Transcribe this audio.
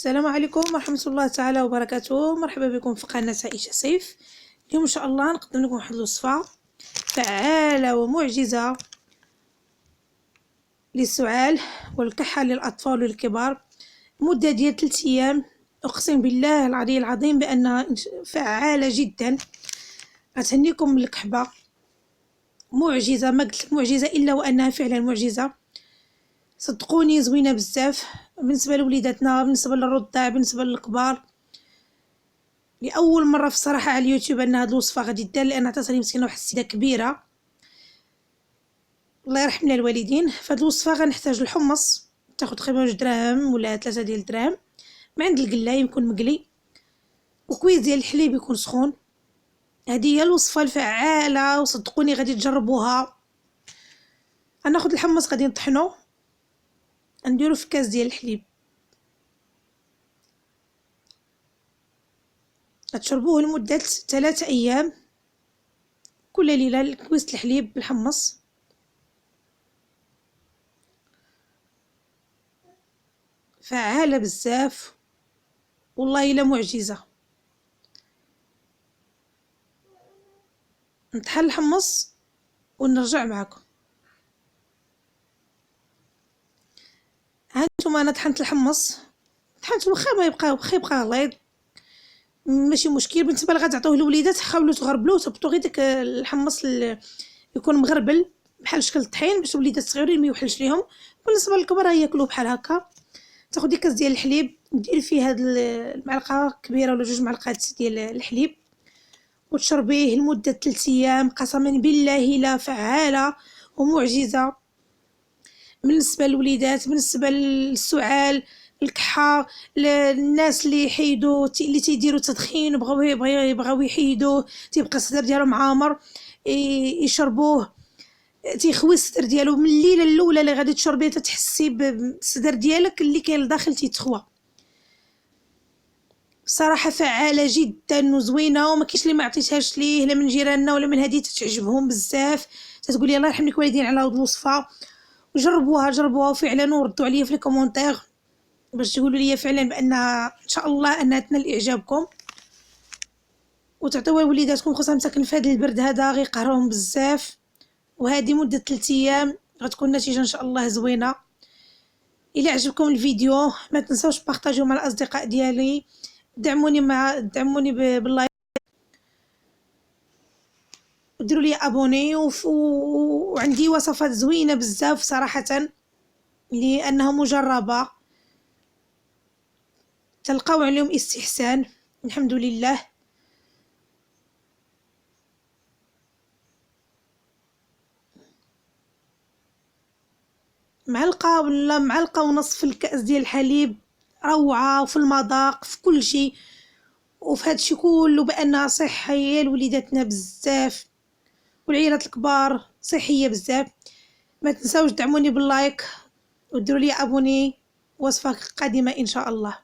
السلام عليكم ورحمة الله تعالى وبركاته. مرحبا بكم في قناة عائشة سيف. اليوم ان شاء الله نقدم لكم واحد الوصفة فعالة ومعجزة للسعال والكحة للأطفال والكبار، مدة ديال 3 أيام. أقسم بالله العلي العظيم بأنها فعالة جدا. أتهنيكم بالكحبة، معجزة، ما قلت معجزة إلا وأنها فعلا معجزة. صدقوني زوينة بزاف بالنسبة لوليداتنا، بالنسبة للرضع، بالنسبة للكبار. لأول مرة في الصراحة على اليوتيوب أن هاد الوصفة غادي دار، لأن عطاتني مسكينة واحد السيدة كبيرة الله يرحم لنا الوالدين. فهاد الوصفة غنحتاج الحمص، تاخد تقريبا 2 دراهم ولا 3 ديال الدراهم من عند القلاي يكون مقلي، وكويس ديال الحليب يكون سخون. هذه هي الوصفة الفعالة وصدقوني غادي تجربوها. غناخد الحمص غادي نطحنو، نديرو في كاس ديال الحليب، غتشربوه لمدة 3 أيام كل ليلة. كويس الحليب بالحمص فعالة بزاف والله الا معجزة. نطحن الحمص ونرجع معكم. هانتوما انا طحنت الحمص، طحنت واخا ما يبقى غليظ ماشي مشكل. بالنسبه لغا تعطوه للوليدات حاولوا تغربلوه، تبطوا غير داك الحمص يكون مغربل بحال شكل الطحين باش الوليدات الصغيورين ما يوحلش ليهم. بالنسبه للكبار ياكلوه بحال هكا. تاخدي كاس ديال الحليب، ديري فيه هاد المعلقه كبيره ولا 2 معلقات ديال الحليب وتشربيه لمده 3 ايام. قسما بالله لا فعاله ومعجزه بالنسبه للوليدات، بالنسبه للسعال، الكحه، الناس اللي يحيدوا اللي تيديروا تدخين وبغاو يحيدوه، تيبقى الصدر ديالهم عامر يشربوه، تيخوي الصدر ديالو. من الليله الاولى اللي غادي تشربيه تتحسي بالصدر ديالك اللي كاين لداخل تيتخوى. بصراحه فعاله جدا وزوينه، وما كاينش اللي ما عطيتهاش ليه لا من جيراننا ولا من هذه، تتعجبهم بزاف. تتقولي الله يرحم لك والدين على هاد الوصفه، جربوها فعلا وردوا عليا في الكومونتير باش تقولوا لي فعلا بانها ان شاء الله انها تنال اعجابكم وتعطيوها لوليداتكم، خصوصا مساكن في هذا البرد هذا غيقهرهم بزاف. وهذه مده 3 ايام غتكون النتيجه ان شاء الله زوينه. الى عجبكم الفيديو ما تنسوش بارطاجيو مع الاصدقاء ديالي، دعموني باللايك وديروا لي ابوني. وعندي وصفات زوينه بزاف صراحه لانها مجربه تلقاو عليهم استحسان الحمد لله. معلقه ولا معلقه ونص في الكاس ديال الحليب روعه، وفي المذاق في كل شيء وفي هذا الشيء كله بانها صحيه لوليداتنا بزاف والعيالات الكبار، صحيه بزاف. ما تنساوش دعموني باللايك وديروا لي ابوني. وصفه قادمه ان شاء الله.